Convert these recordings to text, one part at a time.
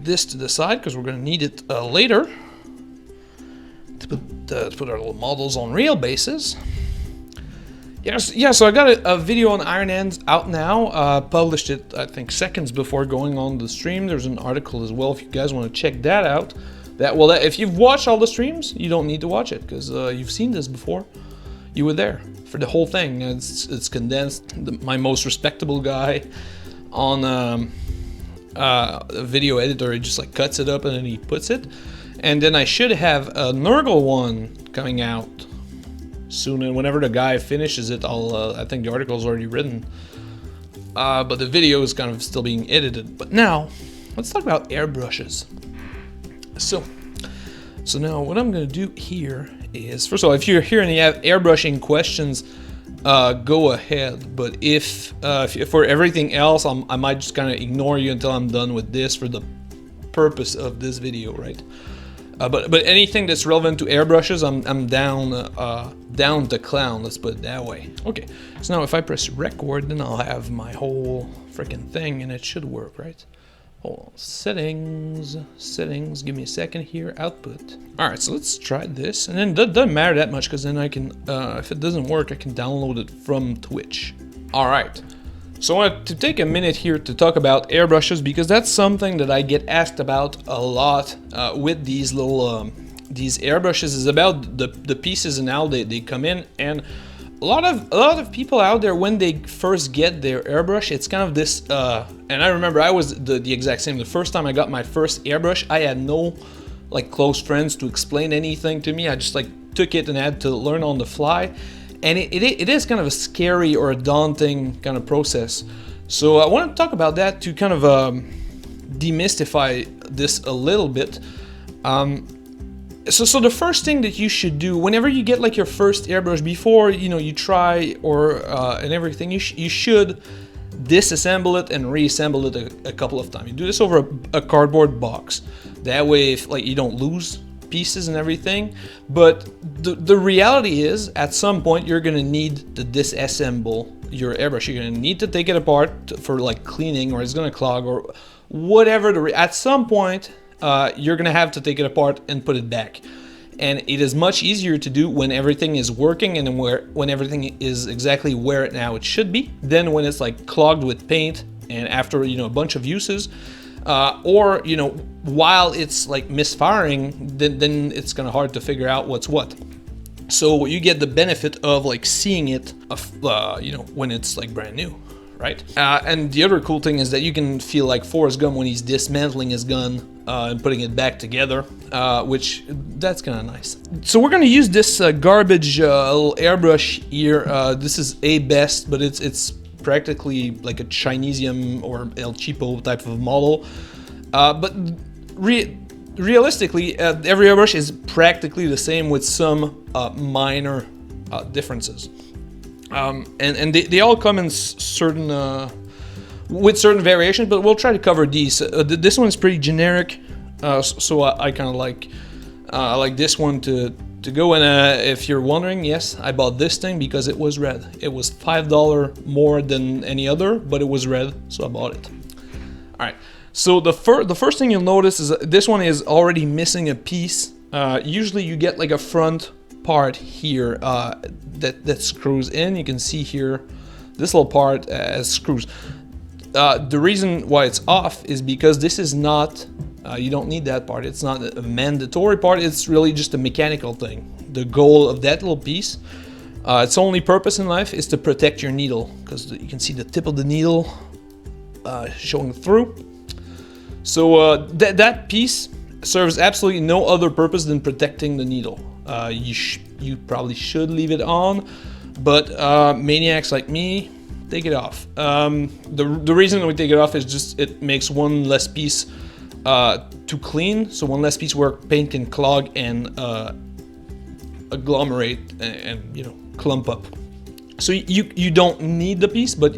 this to the side because we're going to need it later to put our little models on real bases. Yes, yeah, so I got a video on Iron Hands out now. Published it, I think, seconds before going on the stream. There's an article as well if you guys want to check that out. If you've watched all the streams, you don't need to watch it because you've seen this before. You were there for the whole thing. It's condensed. My most respectable guy on a video editor, he just like cuts it up and then he puts it. And then I should have a Nurgle one coming out soon, and whenever the guy finishes it, I think the article's already written, but the video is kind of still being edited. But now let's talk about airbrushes. So now what I'm gonna do here is, first of all, if you're here and you have airbrushing questions, go ahead, but if for everything else, I might just kind of ignore you until I'm done with this for the purpose of this video, right? But anything that's relevant to airbrushes, I'm down to clown, let's put it that way. Okay, so now if I press record, then I'll have my whole freaking thing and it should work, right? Hold on, settings, give me a second here, output. All right, so let's try this, and then that doesn't matter that much because then I can, if it doesn't work, I can download it from Twitch. All right. So I wanted to take a minute here to talk about airbrushes because that's something that I get asked about a lot with these little these airbrushes, is about the pieces and how they come in. And a lot of people out there, when they first get their airbrush, it's kind of this and I remember I was the exact same. The first time I got my first airbrush, I had no like close friends to explain anything to me. I just like took it and had to learn on the fly. And it is kind of a scary or a daunting kind of process. So I want to talk about that to kind of demystify this a little bit. So the first thing that you should do whenever you get like your first airbrush, before you try or and everything, you should disassemble it and reassemble it a couple of times. You do this over a cardboard box. That way, if like you don't lose pieces and everything. But the reality is, at some point you're gonna need to disassemble your airbrush. You're gonna need to take it apart for like cleaning, or it's gonna clog or whatever. At some point you're gonna have to take it apart and put it back, and it is much easier to do when everything is working and when everything is exactly where it should be, than when it's like clogged with paint and after a bunch of uses. Or while it's like misfiring, then it's kind of hard to figure out what's what. So you get the benefit of like seeing it, when it's like brand new, right? And the other cool thing is that you can feel like Forrest Gump when he's dismantling his gun and putting it back together, which that's kind of nice. So we're gonna use this garbage little airbrush here. This is a best, but it's practically like a Chinesium or El Cheapo type of model, but realistically, every airbrush is practically the same with some minor differences, and they all come in certain with certain variations, but we'll try to cover these. This one is pretty generic, so I kind of like this one to go. And if you're wondering, yes, I bought this thing because it was red. It was $5 more than any other, but it was red, so I bought it. All right, so the first thing you'll notice is this one is already missing a piece. Usually you get like a front part here that screws in. You can see here this little part has screws. The reason why it's off is because this is not you don't need that part. It's not a mandatory part. It's really just a mechanical thing. The goal of that little piece, its only purpose in life is to protect your needle, because you can see the tip of the needle showing through. So that piece serves absolutely no other purpose than protecting the needle. You probably should leave it on, but maniacs like me take it off. The reason we take it off is just it makes one less piece to clean, so one less piece where paint can clog and agglomerate and clump up. So you don't need the piece, but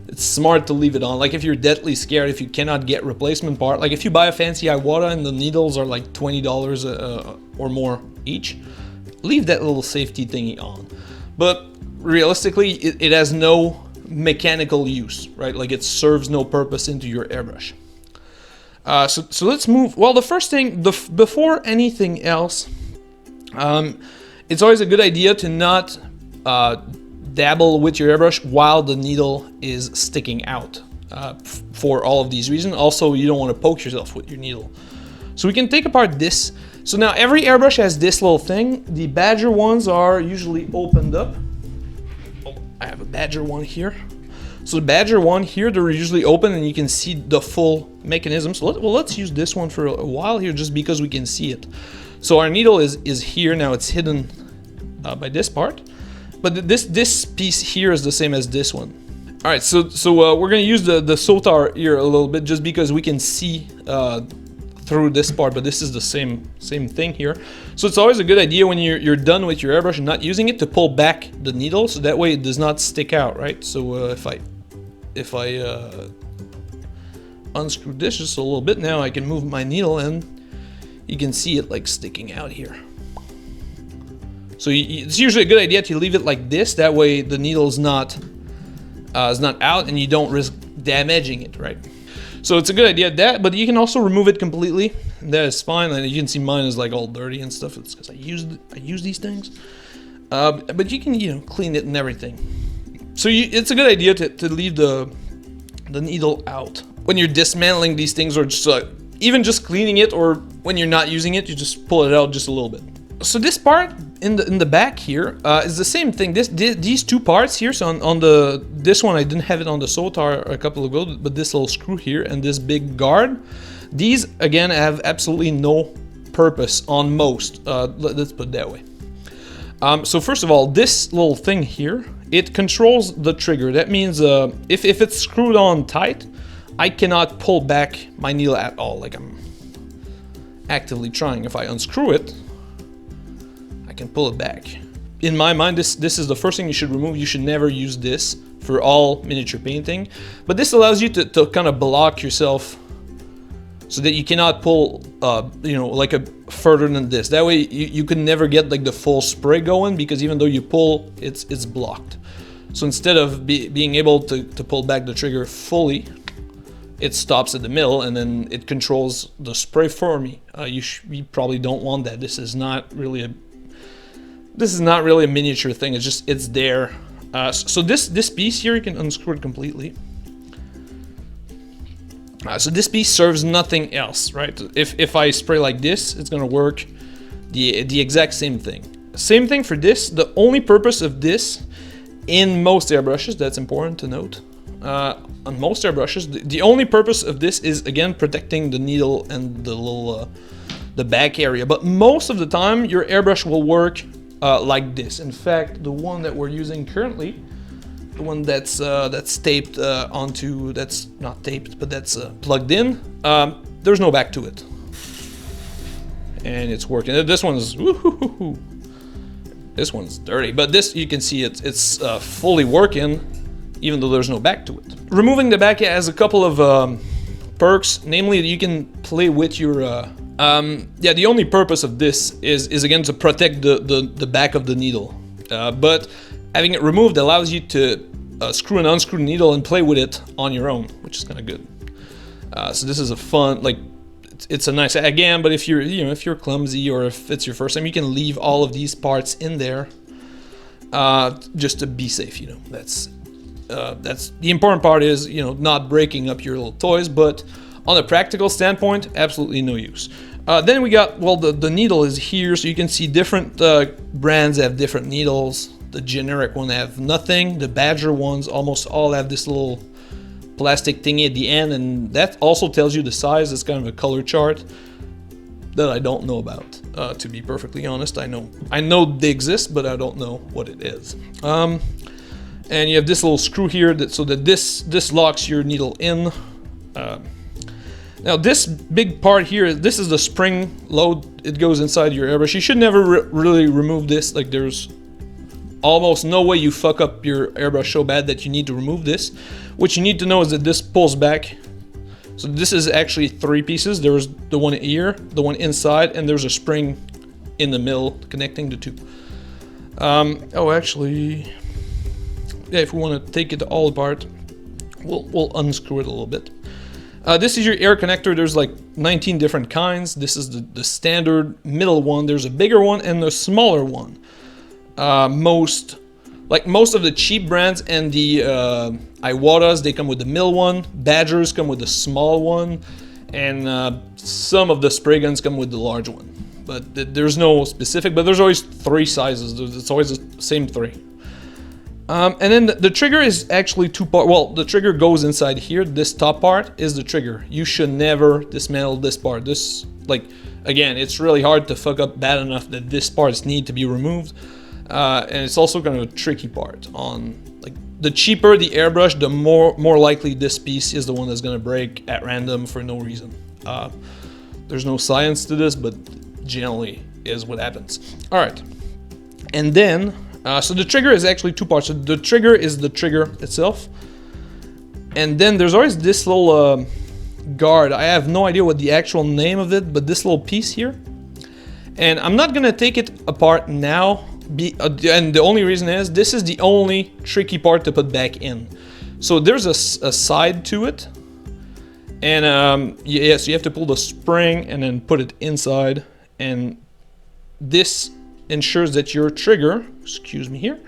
it's smart to leave it on. Like if you're deathly scared, if you cannot get replacement part, like if you buy a fancy Iwata and the needles are like $20 or more each, leave that little safety thingy on. But realistically, it has no mechanical use, right? Like it serves no purpose into your airbrush. So let's move. Well, the first thing, before anything else, it's always a good idea to not dabble with your airbrush while the needle is sticking out, for all of these reasons. Also, you don't want to poke yourself with your needle. So we can take apart this. So now every airbrush has this little thing. The Badger ones are usually opened up. Oh, I have a Badger one here. So the Badger one here, they're usually open and you can see the full mechanism. So let's use this one for a while here just because we can see it. So our needle is here. Now it's hidden by this part. But this piece here is the same as this one. All right, so we're gonna use the Sotar here a little bit just because we can see through this part, but this is the same thing here. So it's always a good idea when you're done with your airbrush and not using it to pull back the needle so that way it does not stick out, right? So if I unscrew this just a little bit now, I can move my needle and you can see it like sticking out here. So it's usually a good idea to leave it like this. That way the needle is not out and you don't risk damaging it, right? So it's a good idea but you can also remove it completely. That is fine. And you can see mine is like all dirty and stuff. It's because I use these things. But you can clean it and everything. So it's a good idea to leave the needle out when you're dismantling these things, or just even just cleaning it, or when you're not using it, you just pull it out just a little bit. So this part in the back here is the same thing. These two parts here. So on this one I didn't have it on the Sotar a couple ago, but this little screw here and this big guard, these again have absolutely no purpose on most. Let's put it that way. So first of all, this little thing here, it controls the trigger. That means if it's screwed on tight, I cannot pull back my needle at all. Like I'm actively trying. If I unscrew it, I can pull it back. In my mind, this is the first thing you should remove. You should never use this for all miniature painting. But this allows you to kind of block yourself so that you cannot pull, like further than this. That way you can never get like the full spray going, because even though you pull, it's blocked. So instead of being able to pull back the trigger fully, it stops at the middle and then it controls the spray for me. You probably don't want that. This is not really a miniature thing. It's there. So this piece here, you can unscrew it completely. So this piece serves nothing else, right? If I spray like this, it's gonna work the exact same thing. Same thing for this. The only purpose of this in most airbrushes, that's important to note. On most airbrushes, the only purpose of this is again protecting the needle and the little the back area. But most of the time, your airbrush will work like this. In fact, the one that we're using currently, the one that's taped onto, that's not taped, but that's plugged in, there's no back to it, and it's working. This one's woo-hoo-hoo-hoo. This one's dirty, but this, you can see it's fully working, even though there's no back to it. Removing the back has a couple of perks, namely you can play with your the only purpose of this is again to protect the back of the needle, but having it removed allows you to screw and unscrew the needle and play with it on your own, which is kind of good. So this is a fun, like, it's a nice, again, but if you're clumsy or if it's your first time, you can leave all of these parts in there just to be safe. That's the important part, is not breaking up your little toys. But on a practical standpoint, absolutely no use. Then we got, well, the needle is here, so you can see different brands have different needles. The generic one have nothing. The Badger ones almost all have this little plastic thingy at the end, and that also tells you the size. It's kind of a color chart that I don't know about, to be perfectly honest. I know they exist, but I don't know what it is. And you have this little screw here so that this locks your needle in. Now this big part here, this is the spring load. It goes inside your airbrush. You should never really remove this. Like, there's almost no way you fuck up your airbrush so bad that you need to remove this. What you need to know is that this pulls back. So this is actually 3 pieces. There's the one here, the one inside, and there's a spring in the middle connecting the 2. Actually, yeah, if we want to take it all apart, we'll unscrew it a little bit. This is your air connector. There's like 19 different kinds. This is the standard middle one. There's a bigger one and a smaller one. Most of the cheap brands and the Iwatas, they come with the middle one. Badgers come with the small one, and some of the spray guns come with the large one. But there's no specific, but there's always 3 sizes. It's always the same 3. And then the trigger is actually 2 part. Well, the trigger goes inside here. This top part is the trigger. You should never dismantle this part. This, like, again, it's really hard to fuck up bad enough that this parts need to be removed. And it's also kind of a tricky part. On, like, the cheaper the airbrush, the more likely this piece is the one that's gonna break at random for no reason. There's no science to this, but generally is what happens. All right, and then so the trigger is actually 2 parts. So the trigger is the trigger itself, and then there's always this little guard. I have no idea what the actual name of it, but this little piece here, and I'm not gonna take it apart now. And the only reason is this is the only tricky part to put back in. So there's a side to it, and yeah, so you have to pull the spring and then put it inside, and this ensures that your trigger, excuse me here,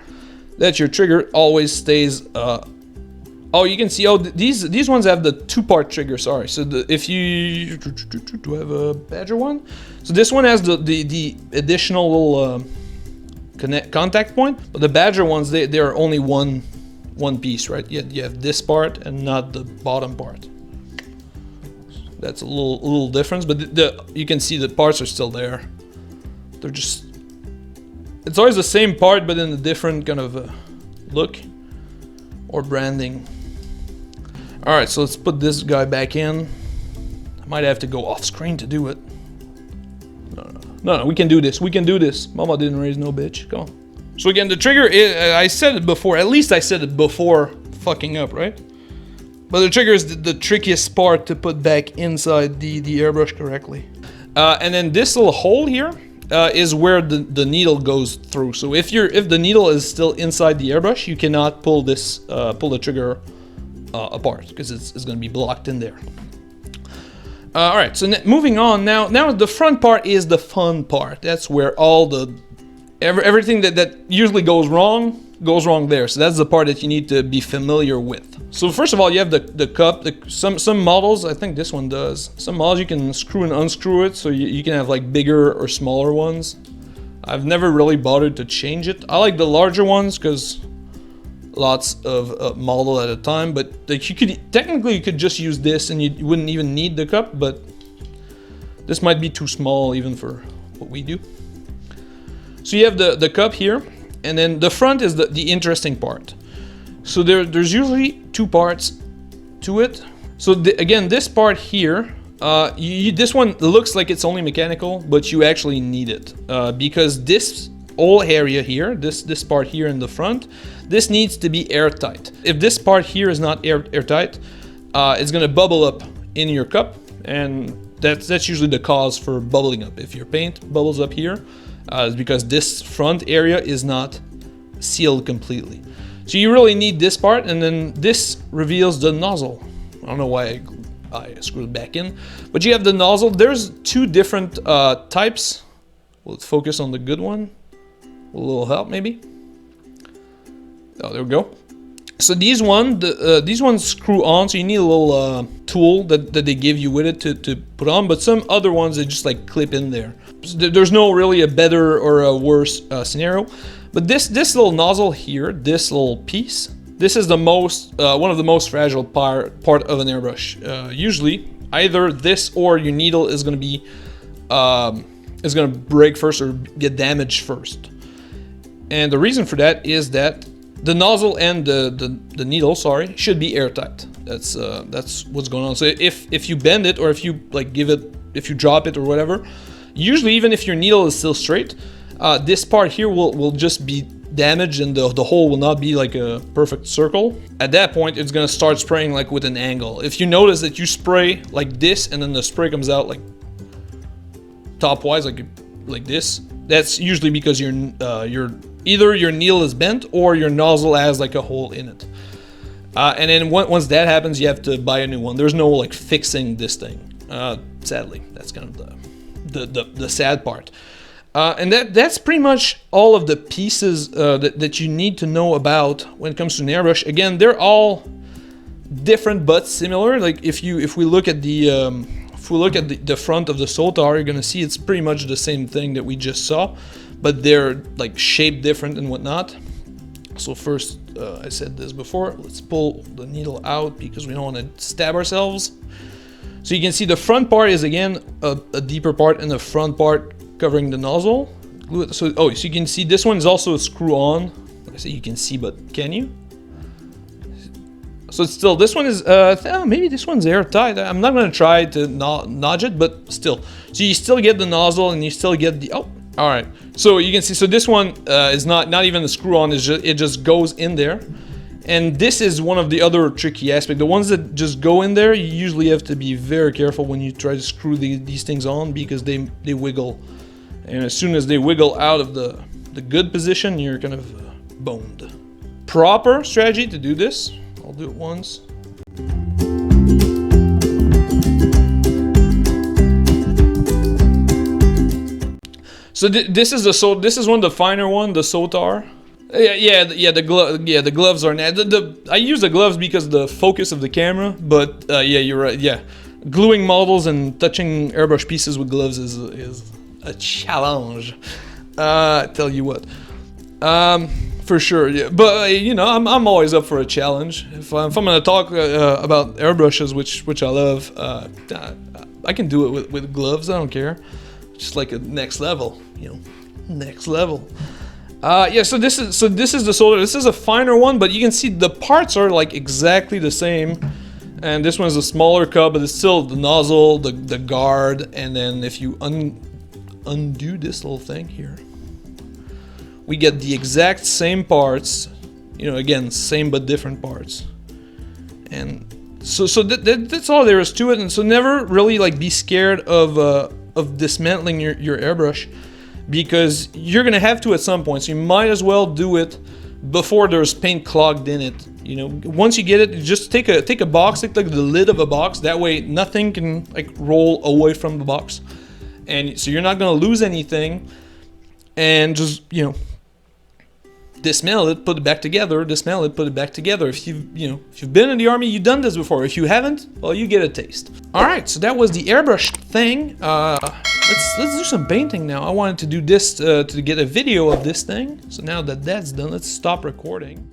that your trigger always stays. Oh, you can see. Oh, these ones have the 2-part trigger. Sorry. So if you do I have a Badger one, so this one has the additional little contact point, but the Badger ones, they are only one piece, right? You have this part and not the bottom part. That's a little difference, but you can see the parts are still there. They're just, it's always the same part, but in a different kind of look or branding. All right, so let's put this guy back in. I might have to go off screen to do it. No, we can do this. We can do this. Mama didn't raise no bitch. Come on. So again, the trigger, I said it before. At least I said it before fucking up, right? But the trigger is the trickiest part to put back inside the airbrush correctly. And then this little hole here is where the needle goes through. So if the needle is still inside the airbrush, you cannot pull the trigger apart, because it's going to be blocked in there. All right, so moving on now the front part is the fun part. That's where all everything that usually goes wrong there. So that's the part that you need to be familiar with. So first of all, you have the cup. Some models, I think this one does. Some models you can screw and unscrew it, so you can have like bigger or smaller ones. I've never really bothered to change it. I like the larger ones because lots of model at a time, but like you could just use this and you wouldn't even need the cup, but this might be too small even for what we do. So you have the cup here, and then the front is the interesting part. So there's usually 2 parts to it. So again, this part here, this one looks like it's only mechanical, but you actually need it because this whole area here, this part here in the front, this needs to be airtight. If this part here is not airtight, it's gonna bubble up in your cup, and that's usually the cause for bubbling up. If your paint bubbles up here, it's because this front area is not sealed completely. So you really need this part, and then this reveals the nozzle. I don't know why I screwed it back in, but you have the nozzle. There's 2 different types. Let's focus on the good one. A little help maybe. Oh, there we go. So these ones screw on, so you need a little tool that they give you with it to put on, but some other ones, they just like clip in there. So there's no really a better or a worse scenario. But this little nozzle here, this little piece, this is the most one of the most fragile part of an airbrush. Usually, either this or your needle is going to be break first or get damaged first. And the reason for that is that the nozzle and the needle, sorry, should be airtight. That's what's going on. So if you bend it, or if you like if you drop it or whatever, usually even if your needle is still straight, this part here will just be damaged, and the hole will not be like a perfect circle. At that point, it's gonna start spraying like with an angle. If you notice that you spray like this, and then the spray comes out like top-wise, like this, that's usually because either your needle is bent or your nozzle has like a hole in it. And then once that happens, you have to buy a new one. There's no like fixing this thing. Sadly, that's kind of the sad part. And that's pretty much all of the pieces that you need to know about when it comes to an airbrush. Again, they're all different but similar. Like if we look at the front of the Sotar, you're gonna see it's pretty much the same thing that we just saw, but they're like shaped different and whatnot. So first, I said this before, let's pull the needle out because we don't want to stab ourselves. So you can see the front part is again a deeper part, and the front part covering the nozzle. So you can see this one is also a screw on. I say you can see, but can you? So it's still, this one is, maybe this one's airtight. I'm not going to try to nudge it, but still. So you still get the nozzle and you still get the, all right. So you can see, so this one is not even a screw on, it just goes in there. And this is one of the other tricky aspects. The ones that just go in there, you usually have to be very careful when you try to screw these things on because they wiggle. And as soon as they wiggle out of the good position, you're kind of boned. Proper strategy to do this. I'll do it once. So this is one of the finer one, the Sotar. The gloves are I use the gloves because of the focus of the camera, but yeah, you're right. Yeah, gluing models and touching airbrush pieces with gloves is a challenge. I tell you what. For sure, yeah. But you know, I'm always up for a challenge. If I'm gonna talk about airbrushes, which I love, I can do it with gloves. I don't care. Just like a next level, you know, next level. Yeah. So this is the solder. This is a finer one, but you can see the parts are like exactly the same. And this one's a smaller cup, but it's still the nozzle, the guard, and then if you undo this little thing here, we get the exact same parts, you know, again, same but different parts. And so that's all there is to it. And so never really like be scared of dismantling your airbrush, because you're gonna have to at some point. So you might as well do it before there's paint clogged in it. You know, once you get it, just take a box, take like the lid of a box. That way nothing can like roll away from the box. And so you're not gonna lose anything. And just, you know, dismantle it, put it back together, dismantle it, put it back together. If you've been in the army, you've done this before. If you haven't, well, you get a taste. All right, so that was the airbrush thing. Let's do some painting now. I wanted to do this to get a video of this thing. So now that that's done, let's stop recording.